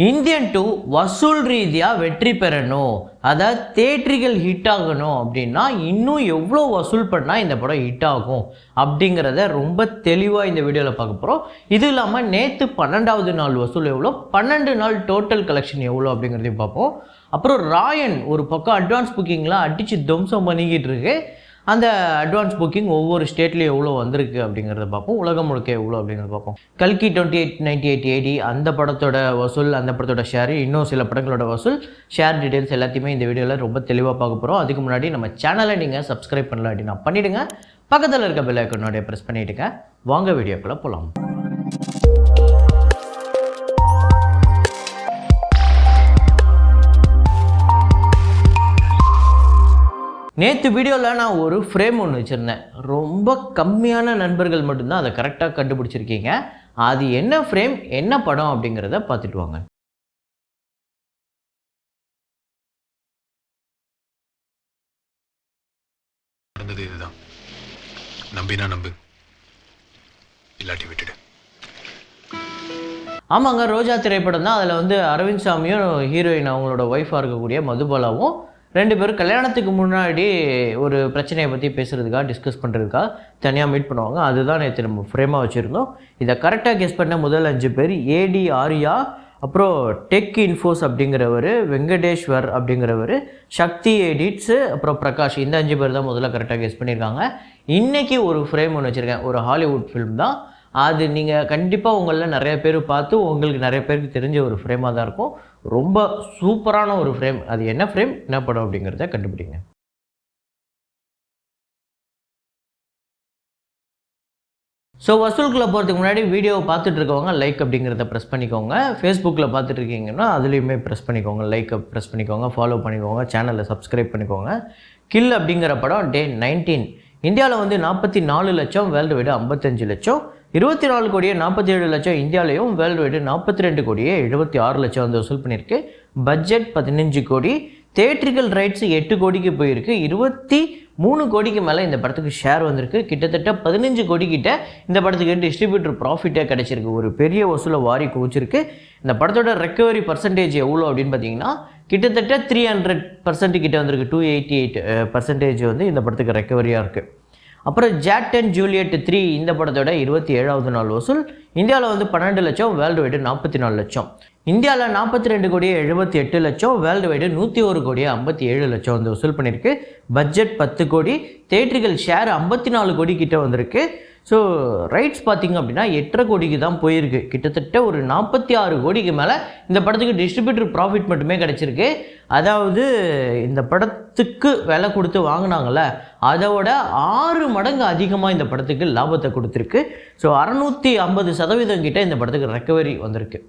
Indian 2 வசூல் ரீதியாக வெற்றி பெறணும், அதாவது தேட்டரிகள் ஹிட் ஆகணும் அப்படின்னா இன்னும் எவ்வளோ வசூல் பண்ணால் இந்த படம் ஹிட் ஆகும் அப்படிங்கிறத ரொம்ப தெளிவாக இந்த வீடியோவில் பார்க்க போகிறோம். இது இல்லாமல் நேற்று 12வது நாள் வசூல் எவ்வளோ, 12 நாள் டோட்டல் கலெக்ஷன் எவ்வளோ அப்படிங்கிறதையும் பார்ப்போம். அப்புறம் ராயன் ஒரு பக்கம் அட்வான்ஸ் புக்கிங்லாம் அடித்து துவம்சம் பண்ணிக்கிட்டு இருக்கு. அந்த அட்வான்ஸ் புக்கிங் ஒவ்வொரு ஸ்டேட்லேயும் எவ்வளோ வந்திருக்கு அப்படிங்கிறத பார்ப்போம். உலகம் முழுக்க எவ்வளோ அப்படிங்கிறத பார்ப்போம். கல்கி 2898 AD அந்த படத்தோட வசூல், அந்த படத்தோட ஷேர், இன்னும் சில படங்களோட வசூல், ஷேர் டீட்டெயில்ஸ் எல்லாத்தையுமே இந்த வீடியோவில் ரொம்ப தெளிவாக பார்க்க போகிறோம். அதுக்கு முன்னாடி நம்ம சேனலை நீங்கள் சப்ஸ்கிரைப் பண்ணல அப்படின்னா பண்ணிவிடுங்க. பக்கத்தில் இருக்க பெல் ஐக்கனோட ப்ரெஸ் பண்ணிவிடுங்க. வாங்க வீடியோக்குள்ளே போகலாம். நேற்று வீடியோவில் நான் ஒரு ஃப்ரேம் ஒன்று வச்சுருந்தேன். ரொம்ப கம்மியான நண்பர்கள் மட்டும்தான் அதை கரெக்டாக கண்டுபிடிச்சிருக்கீங்க. அது என்ன ஃப்ரேம், என்ன படம் அப்படிங்கிறத பார்த்துட்டு வாங்க. நடந்தது இதுதான். நம்பினா நம்பு, இல்லாட்டி விட்டுடு. ஆமாங்க, ரோஜா திரைப்படம் தான். அதில் அரவிந்த் சாமியும் ஹீரோயின் அவங்களோட ஒய்ஃபாக இருக்கக்கூடிய மதுபாலாவும் ரெண்டு பேரும் கல்யாணத்துக்கு முன்னாடி ஒரு பிரச்சனையை பற்றி பேசுகிறதுக்காக, டிஸ்கஸ் பண்ணுறதுக்காக தனியாக மீட் பண்ணுவாங்க. அதுதான் நேற்று நம்ம ஃப்ரேமாக வச்சுருந்தோம். இதை கரெக்டாக கெஸ் பண்ண முதல் 5 பேர் AD ஆர்யா, அப்புறம் டெக் இன்ஃபோஸ் அப்படிங்கிறவர், வெங்கடேஸ்வர் அப்படிங்கிறவர், சக்தி எடிட்ஸு, அப்புறம் பிரகாஷ். இந்த 5 பேர் தான் முதல்ல கரெக்டாக கெஸ் பண்ணியிருக்காங்க. இன்றைக்கி ஒரு ஃப்ரேம் ஒன்று வச்சுருக்கேன். ஒரு ஹாலிவுட் ஃபிலிம் தான் அது. நீங்கள் கண்டிப்பாக உங்களில் நிறைய பேர் பார்த்து உங்களுக்கு நிறைய பேருக்கு தெரிஞ்ச ஒரு ஃப்ரேமாக தான் இருக்கும். ரொம்ப சூப்பரான ஒரு ஃப்ரேம். அது என்ன ஃப்ரேம், என்ன படம் அப்படிங்கிறத கண்டுபிடிங்க. ஸோ வசூலுக்குள்ளே போகிறதுக்கு முன்னாடி வீடியோவை பார்த்துட்டு இருக்கவங்க லைக் அப்படிங்கிறத ப்ரெஸ் பண்ணிக்கோங்க. ஃபேஸ்புக்கில் பார்த்துட்டு இருக்கீங்கன்னா அதுலேயுமே ப்ரெஸ் பண்ணிக்கோங்க, லைக்கை ப்ரெஸ் பண்ணிக்கோங்க, ஃபாலோ பண்ணிக்கோங்க, சேனலை சப்ஸ்கிரைப் பண்ணிக்கோங்க. கில் அப்படிங்கிற படம் Day 19 இந்தியாவில் 44 லட்சம், வேர்ல்டு வைடு 55 லட்சம், 24 கோடியே 47 லட்சம் இந்தியாவிலையும், வேர்ல்டு வைடு 42 கோடியே 76 லட்சம் வசூல் பண்ணியிருக்கு. பட்ஜெட் 15 கோடி, தேட்ரிக்கல் ரைட்ஸ் 8 கோடிக்கு போயிருக்கு. 23 கோடிக்கு மேலே இந்த படத்துக்கு ஷேர் வந்திருக்கு. கிட்டத்தட்ட 15 கோடி கிட்ட இந்த படத்துக்கு டிஸ்ட்ரிபியூட்டர் ப்ராஃபிட்டே கிடச்சிருக்கு. ஒரு பெரிய வசூலை வாரி குவிச்சிருக்கு. இந்த படத்தோட ரெக்கவரி பர்சன்டேஜ் எவ்வளோ அப்படின்னு பார்த்தீங்கன்னா கிட்டத்தட்ட 300% கிட்ட வந்திருக்கு. 288% இந்த படத்துக்கு ரெக்கவரியாக இருக்குது. அப்புறம் ஜாட் அண்ட் ஜூலியட் 3 இந்த படத்தோட 27வது நாள் வசூல் இந்தியாவில் 12 லட்சம், வேர்ல்டு வைடு 44 லட்சம். இந்தியாவில் 42 கோடியே 78 லட்சம், வேர்ல்டு வைடு 101 கோடியே 57 லட்சம் வசூல் பண்ணியிருக்கு. பட்ஜெட் 10 கோடி, தேட்ரிக்கல் ஷேர் 54 கோடி கிட்ட வந்திருக்கு. ஸோ ரைட்ஸ் பார்த்திங்க அப்படின்னா 8.5 கோடிக்கு தான் போயிருக்கு. கிட்டத்தட்ட ஒரு 46 கோடிக்கு மேலே இந்த படத்துக்கு டிஸ்ட்ரிபியூட்டர் ப்ராஃபிட் மட்டுமே கிடச்சிருக்கு. அதாவது இந்த படத்துக்கு விலை கொடுத்து வாங்கினாங்கள அதோட 6 மடங்கு அதிகமாக இந்த படத்துக்கு லாபத்தை கொடுத்துருக்கு. ஸோ 650% கிட்ட இந்த படத்துக்கு ரெக்கவரி வந்திருக்கு.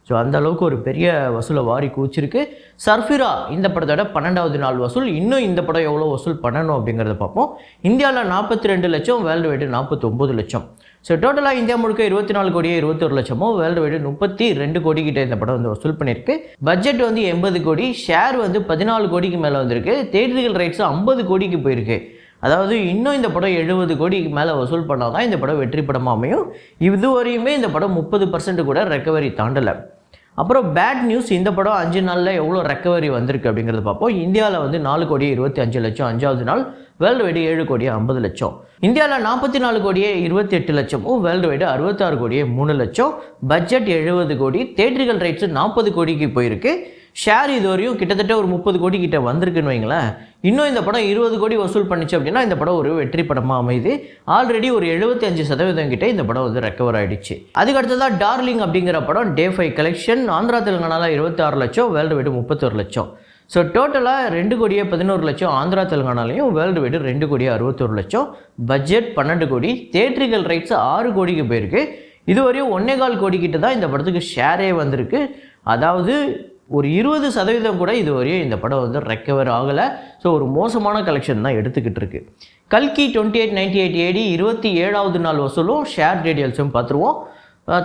ஸோ அந்த அளவுக்கு ஒரு பெரிய வசூலை வாரி குவிச்சிருக்கு. சர்ஃபிரா இந்த படத்தோட 12வது நாள் வசூல். இன்னும் இந்த படம் எவ்வளோ வசூல் பண்ணணும் அப்படிங்கிறத பார்ப்போம். இந்தியாவில் 42 லட்சம், வேர்ல்டு வைடு 49 லட்சம். ஸோ டோட்டலாக இந்தியா முழுக்க 24 கோடியே 21 லட்சமோ, வேர்ல்டு வைடு 32 கோடி கிட்ட இந்த படம் வசூல் பண்ணியிருக்கு. பட்ஜெட் 80 கோடி, ஷேர் 14 கோடிக்கு மேலே வந்திருக்கு. தேட்டரிக்கல் ரைட்ஸ் 50 கோடிக்கு போயிருக்கு. அதாவது இன்னும் இந்த படம் 70 கோடிக்கு மேலே வசூல் பண்ணால் தான் இந்த படம் வெற்றி படமாக அமையும். இதுவரையுமே இந்த படம் 30% கூட ரெக்கவரி தாண்டலை. அப்புறம் பேட் நியூஸ், இந்த படம் 5 நாளில் எவ்வளோ ரெக்கவரி வந்திருக்கு அப்படிங்கிறத பார்ப்போம். இந்தியாவில் 4 கோடியே 25 லட்சம் 5வது நாள், வேர்ல்டு வைடு 7 கோடியே 50 லட்சம். இந்தியாவில் 44 கோடியே 28 லட்சமும், வேர்ல்டு வைடு 66 கோடியே 3 லட்சம். பட்ஜெட் 70 கோடி, தேட்ரிக்கல் ரைட்ஸ் 40 கோடிக்கு போயிருக்கு. ஷேர் இதுவரையும் கிட்டத்தட்ட ஒரு 30 கோடி கிட்ட வந்திருக்குன்னு வைங்களேன். இன்னும் இந்த படம் 20 கோடி வசூல் பண்ணிச்சு அப்படின்னா இந்த படம் ஒரு வெற்றி படமாக அமையுது. ஆல்ரெடி ஒரு 75% கிட்ட இந்த படம் ரெக்கவர் ஆகிடுச்சு. அதுக்கு அடுத்ததாக டார்லிங் அப்படிங்கிற படம் Day 5 கலெக்ஷன் ஆந்திரா தெலுங்கானாவில் 26 லட்சம், வேர்ல்டு வைடு 31 லட்சம். ஸோ டோட்டலாக 2 கோடியே 11 லட்சம் ஆந்திரா தெலுங்கானாலையும், வேர்ல்டு வைடு 2 கோடியே 61 லட்சம். பட்ஜெட் 12 கோடி, தேட்ரிக்கல் ரைட்ஸ் 6 கோடிக்கு போயிருக்கு. இதுவரையும் 1.25 கோடி கிட்ட தான் இந்த படத்துக்கு ஷேரே வந்திருக்கு. அதாவது ஒரு 20% கூட இதுவரையும் இந்த படம் ரெக்கவர் ஆகலை. ஸோ ஒரு மோசமான கலெக்ஷன் தான் எடுத்துக்கிட்டு இருக்கு. கல்கி 2898 AD 27வது நாள் வசூலும் ஷேர் டீடைல்ஸும் பார்த்துருவோம்.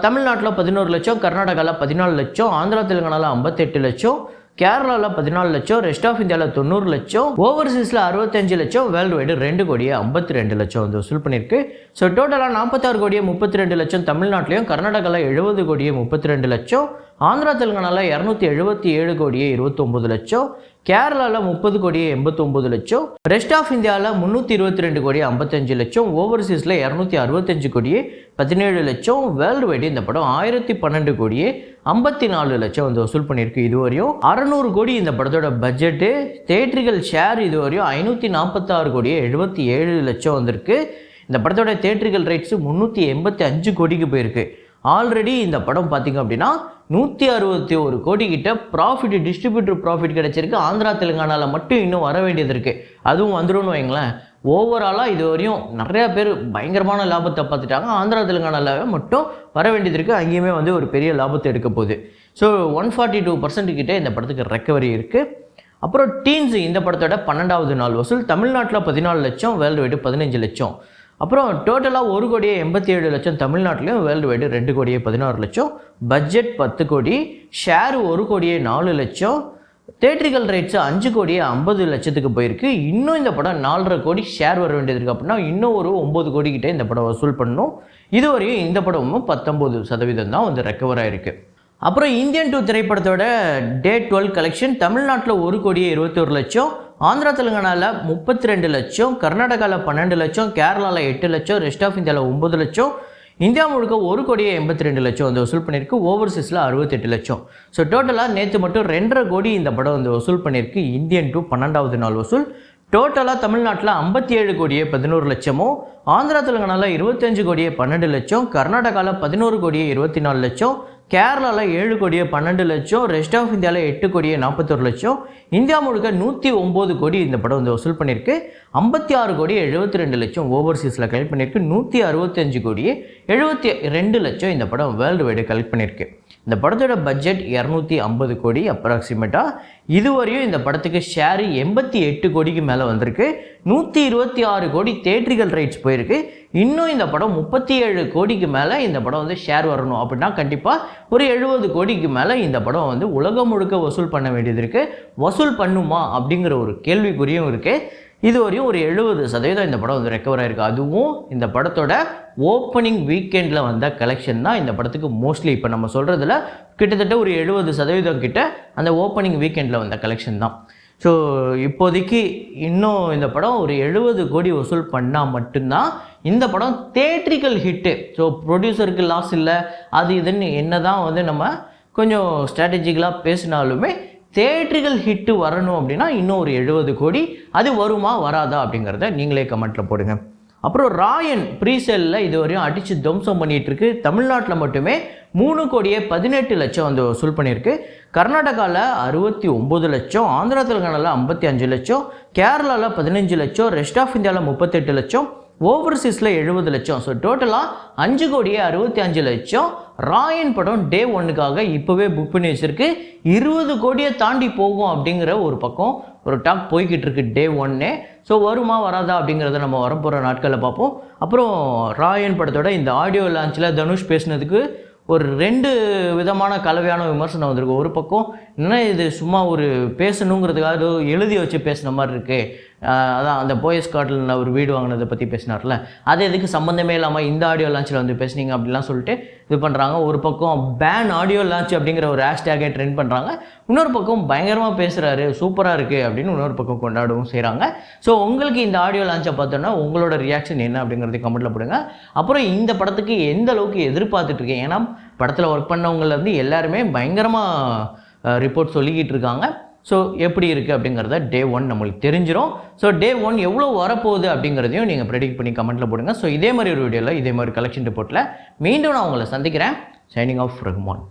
தமிழ்நாட்டில் 11 லட்சம், கர்நாடகாவில் 14 லட்சம், ஆந்திரா தெலுங்கானாவில் 58 லட்சம், கேரளாவில் 14 லட்சம், ரெஸ்ட் ஆஃப் இந்தியாவில் 90 லட்சம், ஓவர்சீஸில் 65 லட்சம், வேர்ல்டு வைடு 2 கோடியே 52 லட்சம் வசூல் பண்ணியிருக்கு. ஸோ டோட்டலாக 46 கோடியே 32 லட்சம் தமிழ்நாட்டிலையும், கர்நாடகாவில் 70 கோடியே 32 லட்சம், ஆந்திரா தெலுங்கானாவில் 277 கோடியே 29 லட்சம், கேரளாவில் 30 கோடியே 89 லட்சம், ரெஸ்ட் ஆஃப் இந்தியாவில் 322 கோடியே 55 லட்சம், ஓவர்சீஸில் 265 கோடியே 17 லட்சம், வேர்ல்டு வைடு இந்த படம் 1012 கோடியே 54 லட்சம் வந்து வசூல் பண்ணியிருக்கு. இதுவரையும் 600 கோடி இந்த படத்தோட பட்ஜெட்டு. தேட்ரிக்கல் ஷேர் இதுவரையும் 546 கோடியே 77 லட்சம் வந்திருக்கு. இந்த படத்தோட தேட்ரிக்கல் ரைட்ஸு 385 கோடிக்கு போயிருக்கு. ஆல்ரெடி இந்த படம் பார்த்திங்க அப்படின்னா 161 கோடி கிட்ட ப்ராஃபிட், டிஸ்ட்ரிபியூட்டர் ப்ராஃபிட் கிடச்சிருக்கு. ஆந்திரா தெலுங்கானாவில் மட்டும் இன்னும் வர வேண்டியது இருக்குது. அதுவும் வந்துடும்னு வைங்களேன். ஓவராலாக இது வரையும் நிறையா பேர் பயங்கரமான லாபத்தை பார்த்துட்டாங்க. ஆந்திரா தெலுங்கானாவில் மட்டும் வர வேண்டியது இருக்குது. அங்கேயுமே வந்து ஒரு பெரிய லாபத்தை எடுக்க போகுது. ஸோ 142% கிட்டே இந்த படத்துக்கு ரெக்கவரி இருக்குது. அப்புறம் டீன்ஸ் இந்த படத்தோட 12வது நாள் வசூல் தமிழ்நாட்டில் 14 லட்சம், வேர்ல்டு வைடு 15 லட்சம். அப்புறம் டோட்டலாக 1 கோடியே 87 லட்சம் தமிழ்நாட்டிலையும், வேர்ல்டு வைடு 2 கோடியே 16 லட்சம், பட்ஜெட் 10 கோடி, ஷேர் 1 கோடியே 4 லட்சம், தேட்ரிக்கல் ரைட்ஸு 5 கோடியே 50 லட்சத்துக்கு போயிருக்கு. இன்னும் இந்த படம் 4.5 கோடி ஷேர் வர வேண்டியது இருக்குது. அப்படின்னா இன்னும் ஒரு 9 கோடி கிட்டே இந்த படம் வசூல் பண்ணணும். இதுவரையும் இந்த படமும் 19% தான் வந்து ரெக்கவர் ஆகிருக்கு. அப்புறம் இந்தியன் 2 திரைப்படத்தோட டே 12 கலெக்ஷன் தமிழ்நாட்டில் 1 கோடியே 21 லட்சம், ஆந்திரா தெலுங்கானாவில் 32 லட்சம், கர்நாடகாவில் 12 லட்சம், கேரளாவில் 8 லட்சம், ரெஸ்ட் ஆஃப் இந்தியாவில் 9 லட்சம், இந்தியா முழுக்க 1 கோடியே 82 லட்சம் வந்து வசூல் பண்ணியிருக்கு. ஓவர்சீஸில் 68 லட்சம். ஸோ டோட்டலாக நேற்று மட்டும் 2.5 கோடி இந்த படம் வந்து வசூல் பண்ணியிருக்கு. இந்தியன் 2 12வது நாள் வசூல். டோட்டலாக தமிழ்நாட்டில் 57 கோடியே 11 லட்சமும், ஆந்திரா தெலுங்கானாவில் 25 கோடியே 12 லட்சம், கர்நாடகாவில் 11 கோடியே 24 லட்சம், கேரளாவில் 7 கோடியே 12 லட்சம், ரெஸ்ட் ஆஃப் இந்தியாவில் 8 கோடியே 41 லட்சம், இந்தியா முழுக்க 109 கோடி இந்த படம் வந்து வசூல் பண்ணியிருக்கு. 56 கோடியே 72 லட்சம் ஓவர்சீஸில் கலெக்ட் பண்ணியிருக்கு. 165 கோடியே 72 லட்சம் இந்த படம் வேர்ல்டு வைடு கலெக்ட் பண்ணியிருக்கு. இந்த படத்தோட பட்ஜெட் 250 கோடி அப்ராக்சிமேட்டாக. இதுவரையும் இந்த படத்துக்கு ஷேரு 88 கோடிக்கு மேலே வந்திருக்கு. 126 கோடி தேட்ரிக்கல் ரைட்ஸ் போயிருக்கு. இன்னும் இந்த படம் 37 கோடிக்கு மேலே இந்த படம் வந்து ஷேர் வரணும் அப்படின்னா கண்டிப்பாக ஒரு 70 கோடிக்கு மேலே இந்த படம் வந்து உலகம் முழுக்க வசூல் பண்ண வேண்டியது இருக்குது. வசூல் பண்ணுமா அப்படிங்கிற ஒரு கேள்விக்குறியும் இருக்குது. இதுவரையும் ஒரு 70% இந்த படம் வந்து ரெக்கவர் ஆகிருக்கு. அதுவும் இந்த படத்தோட ஓப்பனிங் வீக்கெண்டில் வந்த கலெக்ஷன் தான் இந்த படத்துக்கு மோஸ்ட்லி இப்போ நம்ம சொல்கிறதுல கிட்டத்தட்ட ஒரு 70% கிட்ட அந்த ஓப்பனிங் வீக்கெண்டில் வந்த கலெக்ஷன் தான். ஸோ இப்போதைக்கு இன்னும் இந்த படம் ஒரு 70 கோடி வசூல் பண்ணால் மட்டும்தான் இந்த படம் தேட்ரிக்கல் ஹிட்டு. ஸோ ப்ரொடியூசருக்கு லாஸ் இல்லை, அது இதுன்னு என்ன தான் வந்து நம்ம கொஞ்சம் ஸ்ட்ராட்டஜிக்கலாக பேசினாலுமே தேட்ரிக்கல் ஹிட்டு வரணும் அப்படின்னா இன்னும் ஒரு 70 கோடி. அது வருமா வராதா அப்படிங்கிறத நீங்களே கமெண்ட்டில் போடுங்க. அப்புறம் ராயன் ப்ரீசேலில் இதுவரையும் அடித்து துவம்சம் பண்ணிகிட்ருக்கு. தமிழ்நாட்டில் மட்டுமே 3 கோடியே 18 லட்சம் வந்து வசூல் பண்ணியிருக்கு. கர்நாடகாவில் 69 லட்சம், ஆந்திரா தெலுங்கானாவில் 55 லட்சம், கேரளாவில் 15 லட்சம், ரெஸ்ட் ஆஃப் இந்தியாவில் 38 லட்சம், ஓவர்சீஸில் 70 லட்சம். ஸோ டோட்டலாக 5 கோடியே 65 லட்சம் ராயன் படம் டே 1க்காக இப்போவே புக் பண்ணி வச்சுருக்கு. 20 கோடியை தாண்டி போகும் அப்படிங்கிற ஒரு பக்கம் ஒரு டாக் போய்கிட்டு இருக்கு டே 1. ஸோ வருமா வராதா அப்படிங்கிறத நம்ம வரப்போகிற நாட்களில் பார்ப்போம். அப்புறம் ராயன் படத்தோட இந்த ஆடியோ லான்ச்சில் தனுஷ் பேசினதுக்கு ஒரு 2 விதமான கலவையான விமர்சனம் வந்திருக்கு. ஒரு பக்கம் என்ன இது சும்மா ஒரு பேசணுங்கிறதுக்காக எழுதி வச்சு பேசின மாதிரி இருக்குது, அதான் அந்த போயஸ் காட்டில் ஒரு வீடு வாங்கினதை பற்றி பேசினார்ல, அது எதுக்கு சம்மந்தமே இல்லாமல் இந்த ஆடியோ லான்ச்சில் வந்து பேசுனீங்க அப்படிலாம் சொல்லிட்டு இது பண்ணுறாங்க. ஒரு பக்கம் பேன் ஆடியோ லான்ச் அப்படிங்கிற ஒரு ஹேஷ்டேகை ட்ரெண்ட் பண்ணுறாங்க. இன்னொரு பக்கம் பயங்கரமாக பேசுகிறாரு, சூப்பராக இருக்குது அப்படின்னு இன்னொரு பக்கம் கொண்டாடவும் செய்கிறாங்க. ஸோ உங்களுக்கு இந்த ஆடியோ லான்ச்சை பார்த்தோன்னா உங்களோட ரியாக்ஷன் என்ன அப்படிங்கிறது கமெண்ட்டில் போடுங்க. அப்புறம் இந்த படத்துக்கு எந்த அளவுக்கு எதிர்பார்த்துட்ருக்கேன், ஏன்னா படத்தில் ஒர்க் பண்ணவங்கலேருந்து எல்லாருமே பயங்கரமாக ரிப்போர்ட் சொல்லிக்கிட்டு இருக்காங்க. ஸோ எப்படி இருக்குது அப்படிங்கிறத டே 1 நம்மளுக்கு தெரிஞ்சிடும். ஸோ டே 1 எவ்வளோ வரப்போகுது அப்படிங்கிறதையும் நீங்கள் ப்ரெடிக்ட் பண்ணி கமெண்ட்டில் போடுங்க. ஸோ இதே மாதிரி ஒரு வீடியோவில் இதே மாதிரி கலெக்ஷன் ரிப்போர்ட்டில் மீண்டும் நான் உங்களை சந்திக்கிறேன். Signing off Rahman.